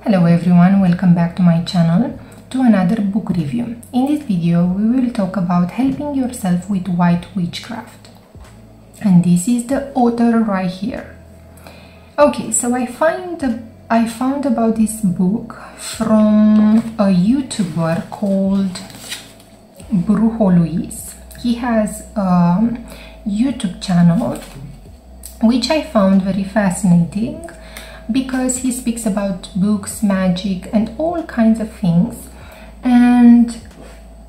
Hello everyone, welcome back to my channel to another book review. In this video we will talk about helping yourself with White Witchcraft. And this is the author right here. Okay, so I found about this book from a YouTuber called Brujo Luis. He has a YouTube channel which I found very fascinating because he speaks about books, magic and all kinds of things, and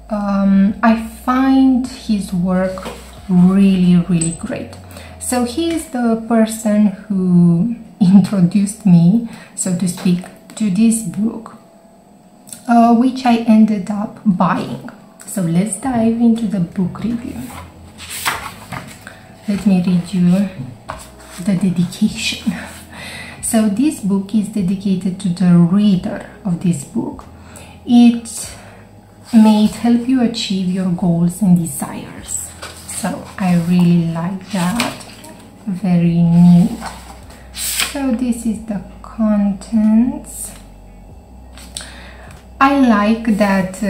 I find his work really great. So he is the person who introduced me, so to speak, to this book, which I ended up buying. So let's dive into the book review. Let me read you the dedication. So this book is dedicated to the reader of this book. It may help you achieve your goals and desires. So I really like that. Very neat. So this is the contents. I like that,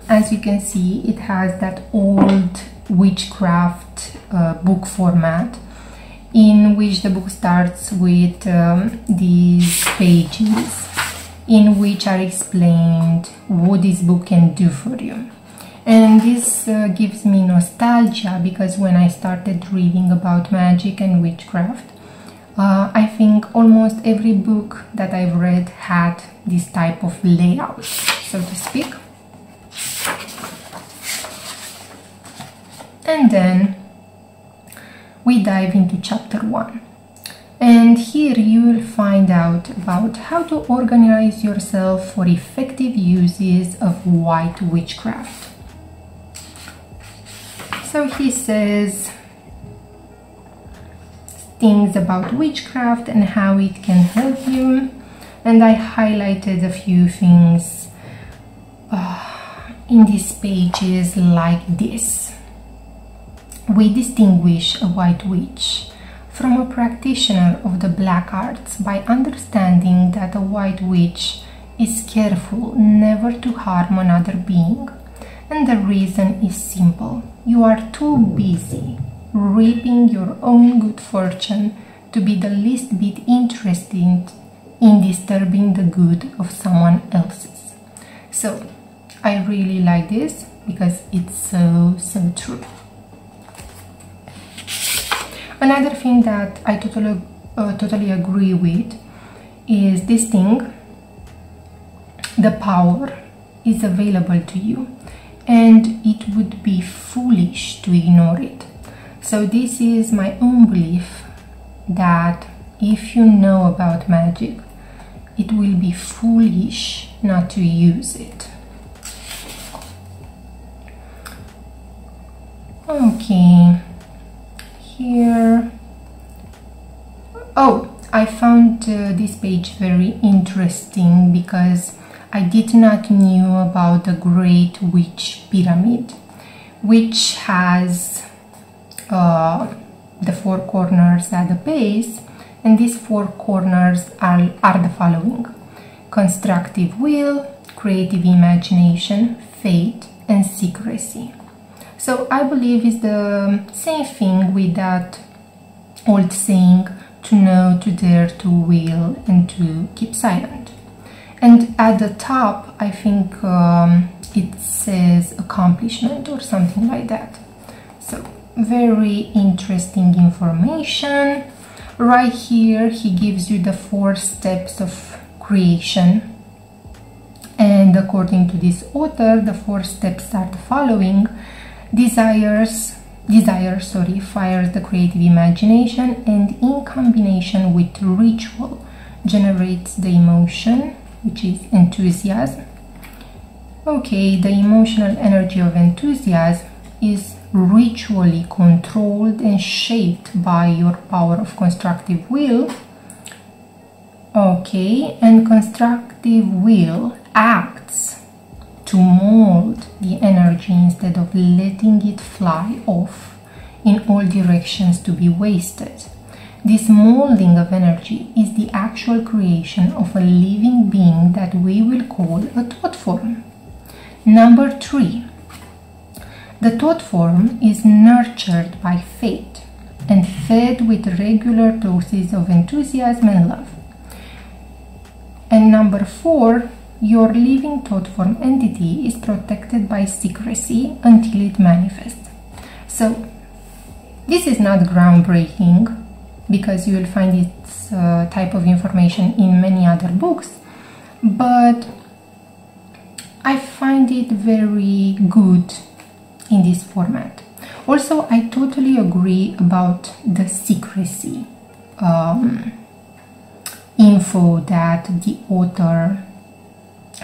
as you can see, it has that old witchcraft book format, in which the book starts with these pages in which are explained what this book can do for you. And this gives me nostalgia, because when I started reading about magic and witchcraft, I think almost every book that I've read had this type of layout, so to speak. And then we dive into chapter 1, and here you will find out about how to organize yourself for effective uses of White Witchcraft. So he says things about witchcraft and how it can help you, and I highlighted a few things in these pages like this. We distinguish a white witch from a practitioner of the black arts by understanding that a white witch is careful never to harm another being. And the reason is simple. You are too busy reaping your own good fortune to be the least bit interested in disturbing the good of someone else's. So I really like this because it's so true. Another thing that I totally agree with is this thing: the power is available to you and it would be foolish to ignore it. So this is my own belief that if you know about magic, it will be foolish not to use it. Okay. Here. Oh, I found this page very interesting because I did not know about the Great Witch Pyramid, which has the 4 corners at the base, and these 4 corners are the following: constructive will, creative imagination, fate, and secrecy. So I believe it's the same thing with that old saying, to know, to dare, to will, and to keep silent. And at the top, I think it says accomplishment or something like that. So very interesting information. Right here, he gives you the 4 steps of creation. And according to this author, the 4 steps are the following: Desire fires the creative imagination, and in combination with ritual generates the emotion, which is enthusiasm. Okay, the emotional energy of enthusiasm is ritually controlled and shaped by your power of constructive will. Okay, and constructive will acts to mold the energy instead of letting it fly off in all directions to be wasted. This molding of energy is the actual creation of a living being that we will call a thought form. Number 3. The thought form is nurtured by faith and fed with regular doses of enthusiasm and love. And number 4, your living thought form entity is protected by secrecy until it manifests. So this is not groundbreaking, because you will find this type of information in many other books, but I find it very good in this format. Also, I totally agree about the secrecy info that the author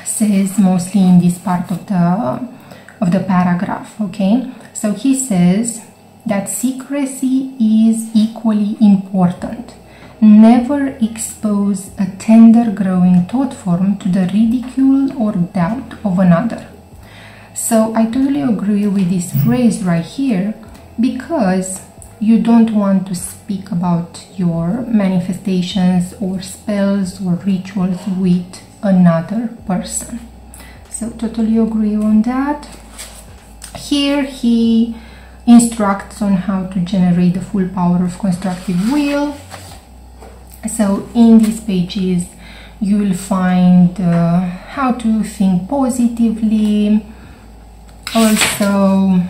says, mostly in this part of the paragraph. Okay, so he says that secrecy is equally important. Never expose a tender growing thought form to the ridicule or doubt of another. So I totally agree with this phrase right here, because you don't want to speak about your manifestations or spells or rituals with another person. So totally agree on that. Here he instructs on how to generate the full power of constructive will. So in these pages you will find how to think positively, also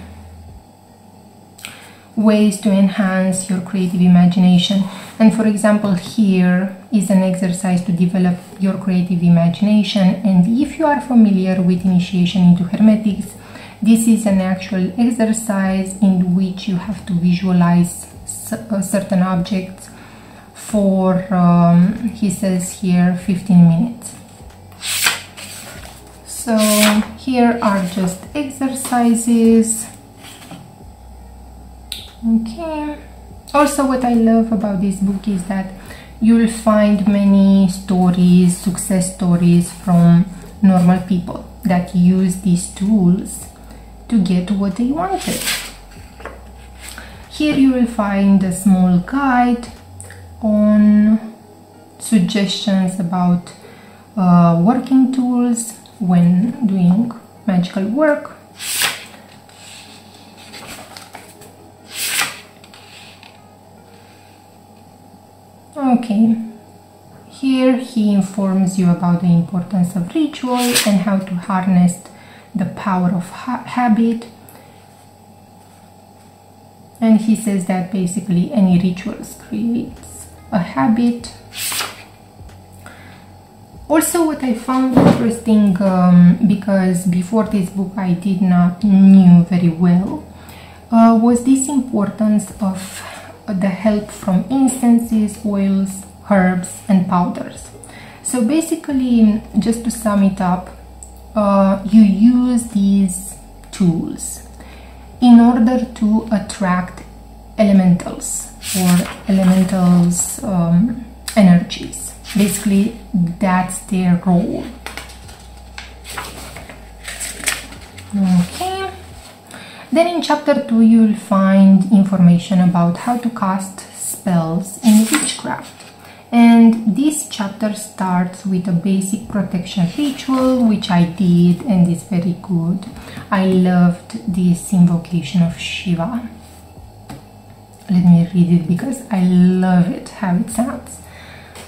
ways to enhance your creative imagination. And for example, here is an exercise to develop your creative imagination, and if you are familiar with initiation into Hermetics, this is an actual exercise in which you have to visualize certain objects for, he says here, 15 minutes. So here are just exercises. Okay. Also, what I love about this book is that you'll find many stories, success stories from normal people that use these tools to get what they wanted. Here you will find a small guide on suggestions about working tools when doing magical work. Okay, here he informs you about the importance of ritual and how to harness the power of habit. And he says that basically any rituals creates a habit. Also, what I found interesting, because before this book I did not knew very well, was this importance of the help from incenses, oils, herbs and powders. So basically, just to sum it up, you use these tools in order to attract elementals or elementals energies. Basically, that's their role. Okay. Then in chapter 2 you'll find information about how to cast spells in witchcraft. And this chapter starts with a basic protection ritual, which I did, and is very good. I loved this invocation of Shiva. Let me read it because I love it, how it sounds.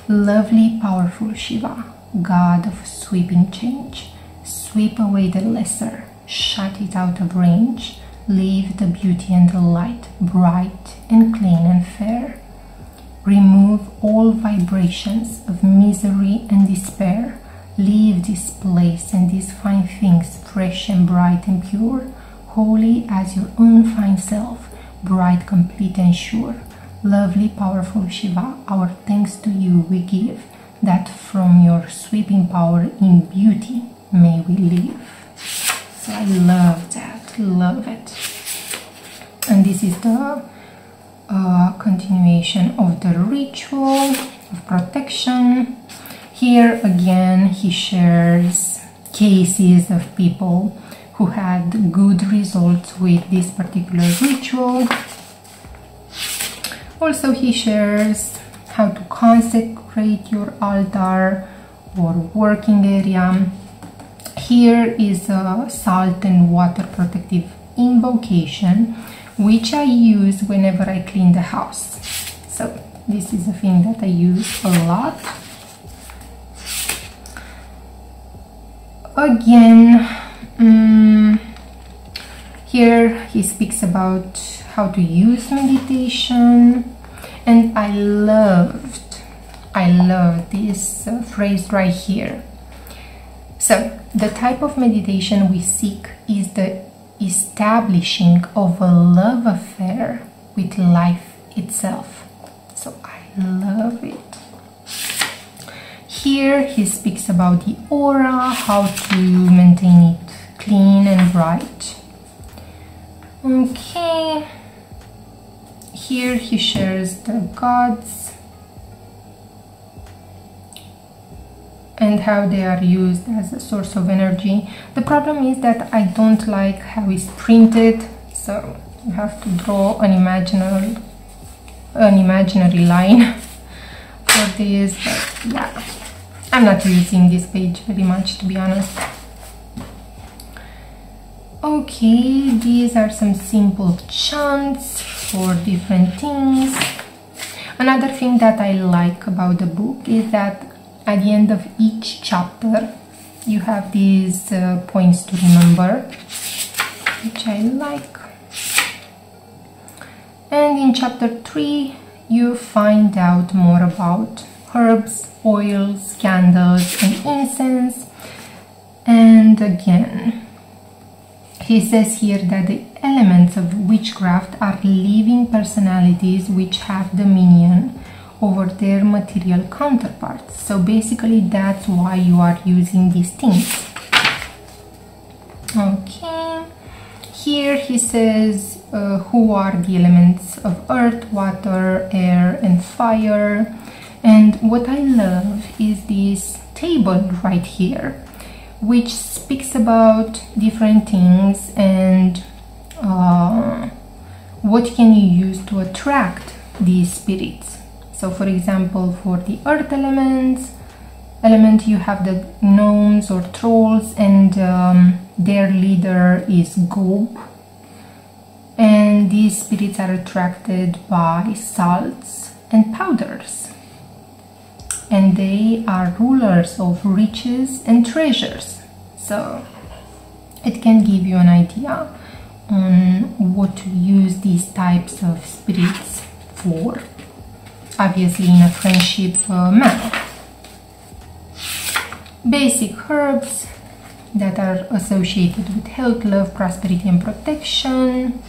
Lovely, powerful Shiva, God of sweeping change, sweep away the lesser, shut it out of range, leave the beauty and the light, bright and clean and fair. Remove all vibrations of misery and despair. Leave this place and these fine things fresh and bright and pure, holy as your own fine self, bright, complete and sure. Lovely, powerful Shiva, our thanks to you we give, that from your sweeping power in beauty may we live. So I love that, love it. And this is the continuation of the ritual of protection. Here again he shares cases of people who had good results with this particular ritual. Also, he shares how to consecrate your altar or working area. Here is a salt and water protective invocation, which I use whenever I clean the house. So this is a thing that I use a lot. Again, here he speaks about how to use meditation, and I love this phrase right here. So the type of meditation we seek is the establishing of a love affair with life itself. So I love it. Here he speaks about the aura, how to maintain it clean and bright. Okay, here he shares the gods and how they are used as a source of energy. The problem is that I don't like how it's printed, so you have to draw an imaginary line for this, but yeah, I'm not using this page very much, to be honest. Okay, these are some simple chants for different things. Another thing that I like about the book is that at the end of each chapter you have these points to remember, which I like. And in chapter 3 you find out more about herbs, oils, candles and incense. And again, he says here that the elements of witchcraft are living personalities which have dominion over their material counterparts. So basically that's why you are using these things. Okay, here he says who are the elements of earth, water, air and fire. And what I love is this table right here, which speaks about different things and what can you use to attract these spirits. So for example, for the earth element you have the gnomes or trolls, and their leader is Gob, and these spirits are attracted by salts and powders, and they are rulers of riches and treasures. So it can give you an idea on what to use these types of spirits for, obviously in a friendship manner. Basic herbs that are associated with health, love, prosperity and protection.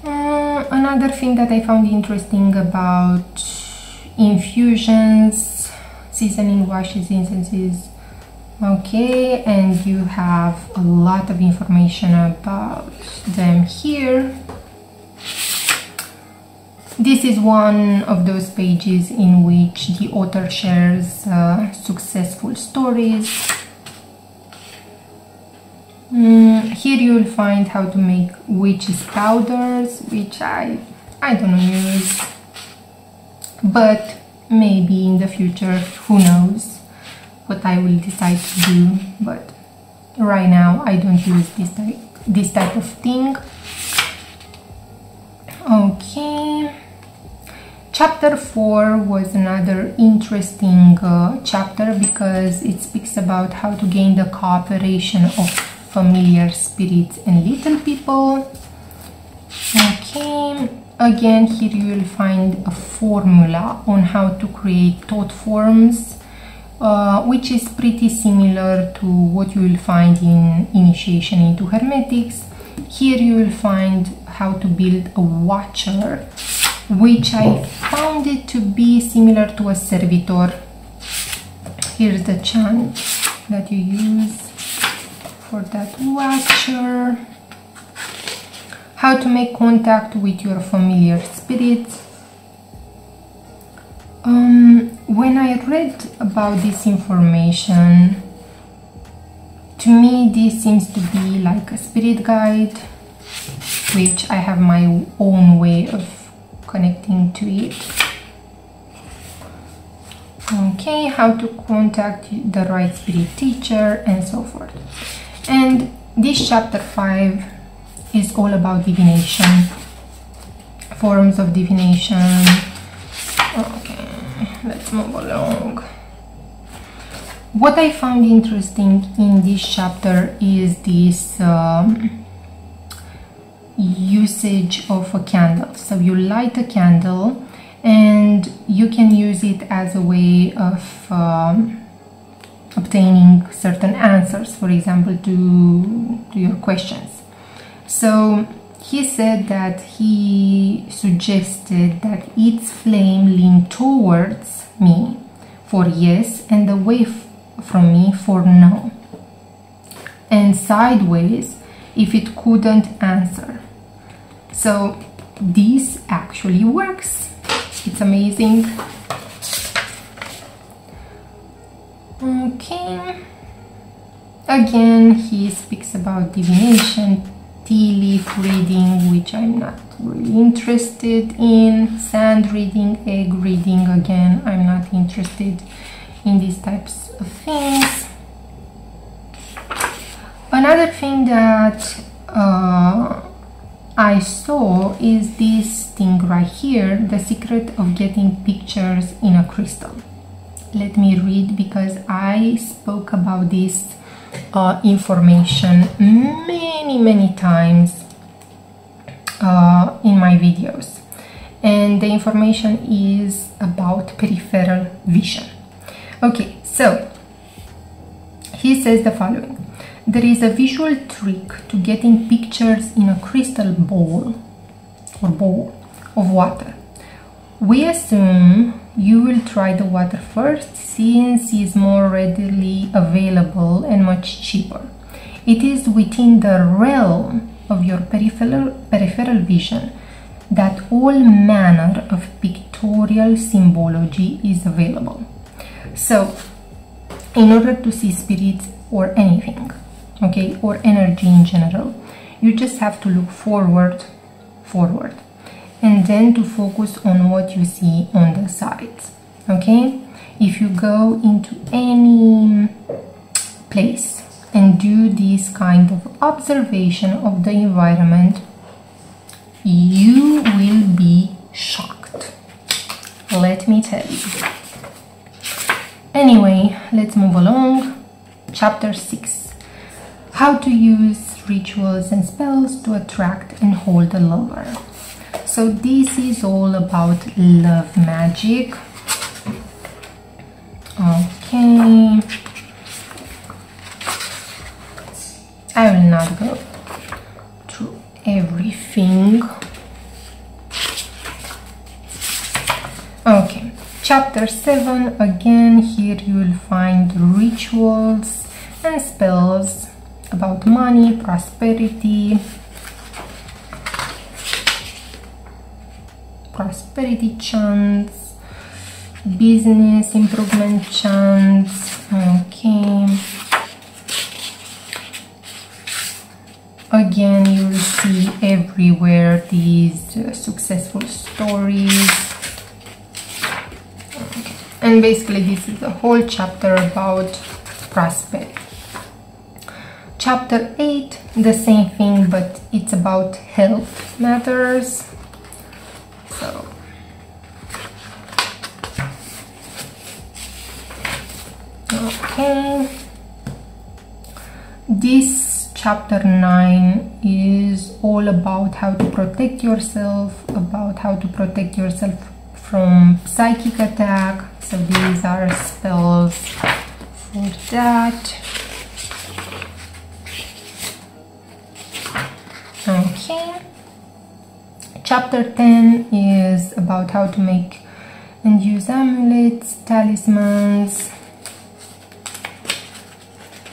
Another thing that I found interesting about infusions, seasoning, washes, incenses. Okay, and you have a lot of information about them here. This is one of those pages in which the author shares successful stories. Here you will find how to make witches powders, which I don't use, but maybe in the future, who knows what I will decide to do. But right now I don't use this type of thing. Okay, chapter 4 was another interesting chapter because it speaks about how to gain the cooperation of familiar spirits and little people. Okay, again here you will find a formula on how to create thought forms, which is pretty similar to what you will find in Initiation into Hermetics. Here you will find how to build a watcher, which I found it to be similar to a servitor. Here's the chant that you use for that watcher. How to make contact with your familiar spirits. When I read about this information, to me this seems to be like a spirit guide, which I have my own way of connecting to it. Okay, how to contact the right spirit teacher and so forth. And this chapter 5 is all about divination, forms of divination. Okay, let's move along. What I found interesting in this chapter is this usage of a candle. So you light a candle and you can use it as a way of obtaining certain answers, for example, to your questions. So he said that he suggested that its flame lean towards me for yes and away from me for no, and sideways if it couldn't answer. So this actually works. It's amazing. Okay, again he speaks about divination, tea leaf reading, which I'm not really interested in, sand reading, egg reading. Again, I'm not interested in these types of things. Another thing that I saw is this thing right here, the secret of getting pictures in a crystal. Let me read, because I spoke about this information many times in my videos, and the information is about peripheral vision. Okay, so he says the following: there is a visual trick to getting pictures in a crystal bowl or bowl of water. We assume you will try the water first, since it is more readily available and much cheaper. It is within the realm of your peripheral vision that all manner of pictorial symbology is available. So, in order to see spirits or anything, okay, or energy in general, you just have to look forward, and then to focus on what you see on the sides. Okay, if you go into any place and do this kind of observation of the environment, you will be shocked, let me tell you. Anyway, let's move along. Chapter 6: how to use rituals and spells to attract and hold a lover. So this is all about love magic. Okay, I will not go through everything. Okay, chapter 7, again here you will find rituals and spells about money, prosperity chants, business improvement chants. Okay, again you will see everywhere these successful stories. Okay. And basically this is the whole chapter about prosperity. Chapter 8, the same thing, but it's about health matters. So okay, this chapter 9 is all about how to protect yourself, from psychic attack. So these are spells for that. Okay, chapter 10 is about how to make and use amulets, talismans,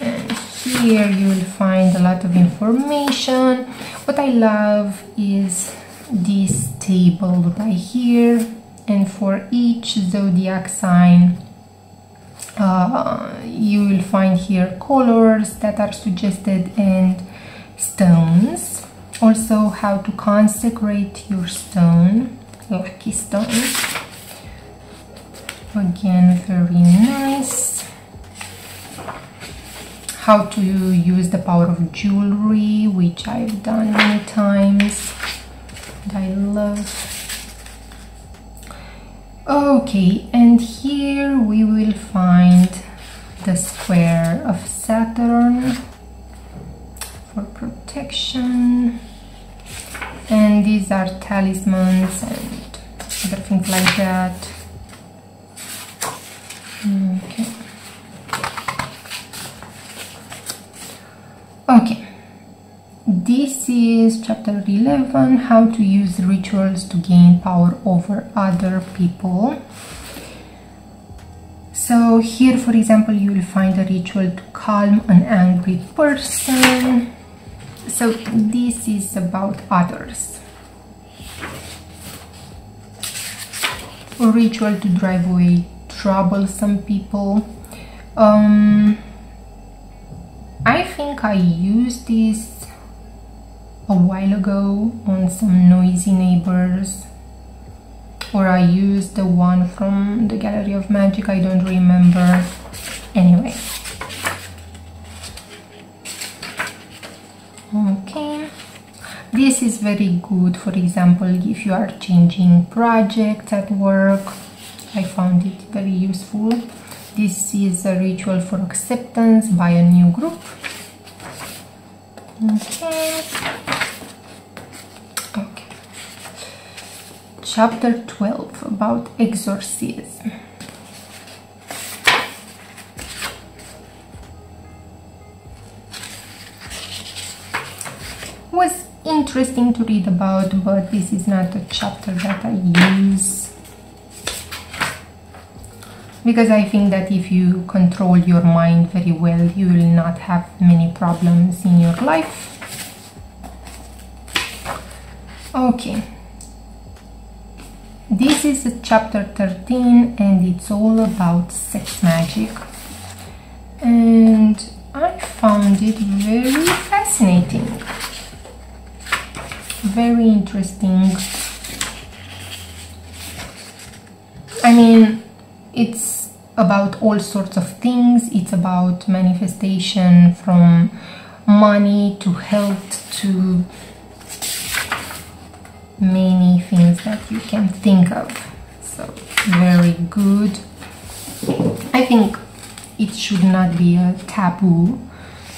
and here you will find a lot of information. What I love is this table right here, and for each zodiac sign you will find here colors that are suggested and stones. Also how to consecrate your stone lucky stone. Again, very nice. How to use the power of jewelry, which I've done many times, that I love. Okay, and here we will find the square of Saturn for protection, and these are talismans and other things like that. Okay. Okay, this is chapter 11, how to use rituals to gain power over other people. So here, for example, you will find a ritual to calm an angry person. So this is about others. A ritual to drive away troublesome people. I think I used this a while ago on some noisy neighbors, or I used the one from the Gallery of Magic, I don't remember. Anyway. Okay. This is very good, for example, if you are changing projects at work. I found it very useful. This is a ritual for acceptance by a new group. Okay. Okay. Chapter 12, about exorcism. Was interesting to read about, but this is not a chapter that I use, because I think that if you control your mind very well, you will not have many problems in your life. Okay. This is chapter 13, and it's all about sex magic. And I found it very fascinating. Very interesting. I mean, it's about all sorts of things. It's about manifestation, from money to health to many things that you can think of. So very good. I think it should not be a taboo,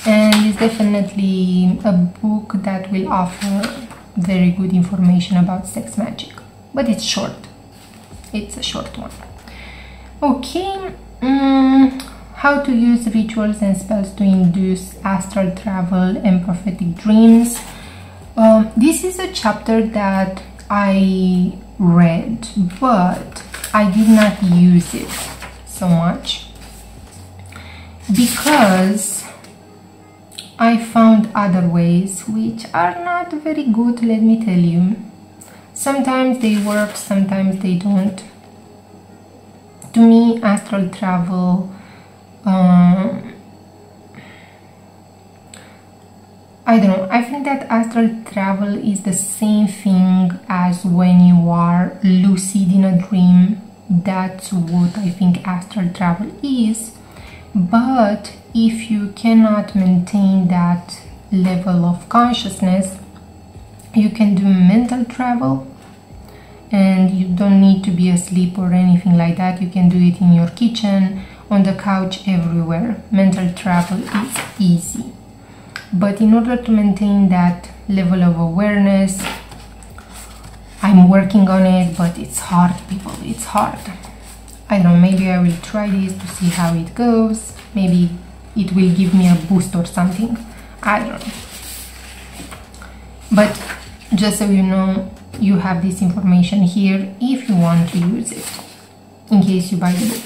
and it's definitely a book that will offer very good information about sex magic, but it's short. It's a short one. Okay, how to use rituals and spells to induce astral travel and prophetic dreams. This is a chapter that I read, but I did not use it so much because I found other ways which are not very good, let me tell you. Sometimes they work, sometimes they don't. To me, astral travel, I don't know, I think that astral travel is the same thing as when you are lucid in a dream. That's what I think astral travel is. But if you cannot maintain that level of consciousness, you can do mental travel, and you don't need to be asleep or anything like that. You can do it in your kitchen, on the couch, everywhere. Mental travel is easy. But in order to maintain that level of awareness, I'm working on it, but it's hard, people, it's hard. I don't know, maybe I will try this to see how it goes. Maybe it will give me a boost or something. I don't know. But just so you know, you have this information here if you want to use it, in case you buy the book.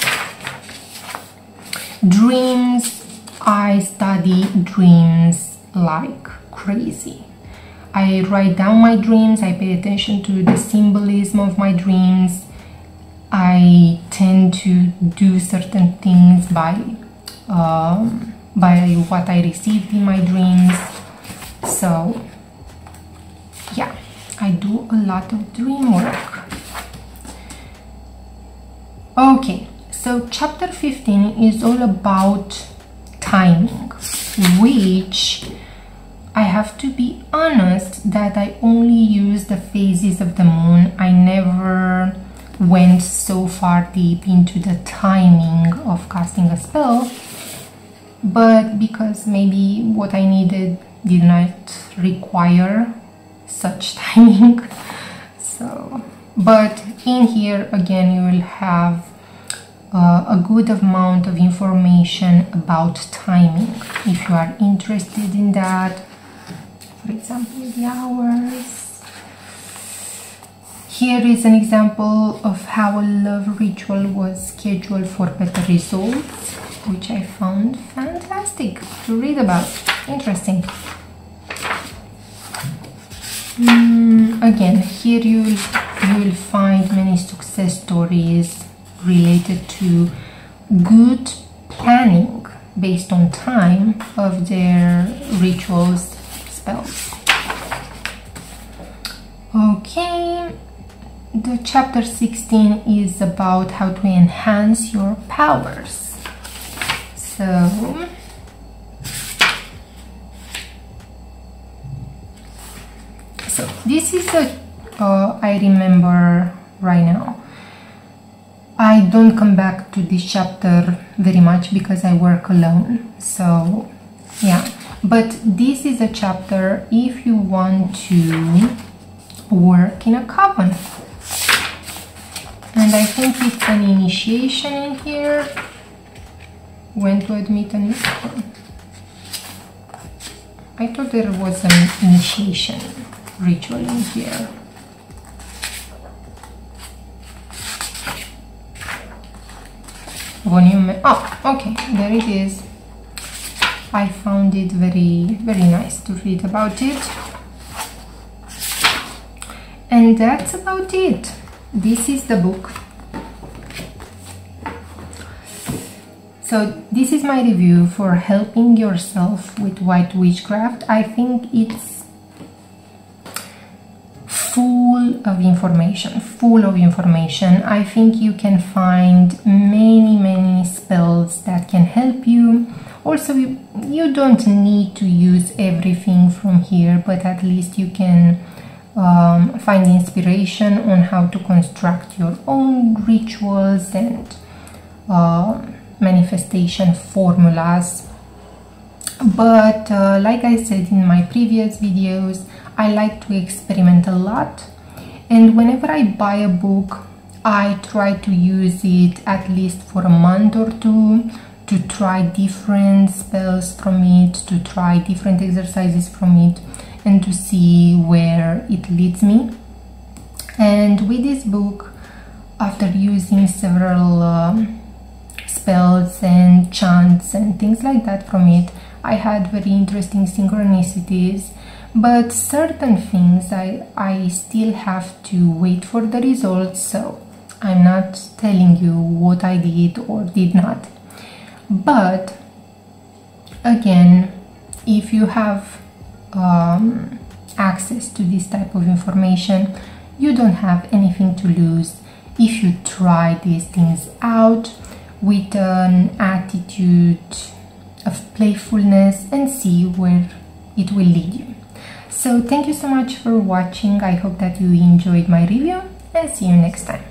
Dreams. I study dreams like crazy. I write down my dreams, I pay attention to the symbolism of my dreams. I tend to do certain things by what I received in my dreams. So yeah, I do a lot of dream work. Okay, so chapter 15 is all about timing, which I have to be honest that I only use the phases of the moon. I never went so far deep into the timing of casting a spell, but because maybe what I needed did not require such timing. So, but in here again you will have a good amount of information about timing if you are interested in that. For example, the hours. Here is an example of how a love ritual was scheduled for better results, which I found fantastic to read about. Interesting. Again, here you will find many success stories related to good planning based on time of their rituals, spells. Okay, the chapter 16 is about how to enhance your powers. So this is I remember right now. I don't come back to this chapter very much because I work alone. So yeah, but this is a chapter if you want to work in a coven. And I think it's an initiation in here. When to admit an unicorn. I thought there was an initiation ritual in here. Volume. Oh, okay, there it is. I found it very, very nice to read about it. And that's about it. This is the book. So this is my review for helping yourself with White Witchcraft. I think it's full of information. I think you can find many spells that can help you. Also, you don't need to use everything from here, but at least you can find inspiration on how to construct your own rituals and manifestation formulas. But like I said in my previous videos, I like to experiment a lot, and whenever I buy a book I try to use it at least for a month or two to try different spells from it, to try different exercises from it, and to see where it leads me. And with this book, after using several spells and chants and things like that from it, I had very interesting synchronicities, but certain things I still have to wait for the results, so I'm not telling you what I did or did not. But again, if you have access to this type of information, you don't have anything to lose if you try these things out with an attitude of playfulness and see where it will lead you. So thank you so much for watching. I hope that you enjoyed my review, and see you next time.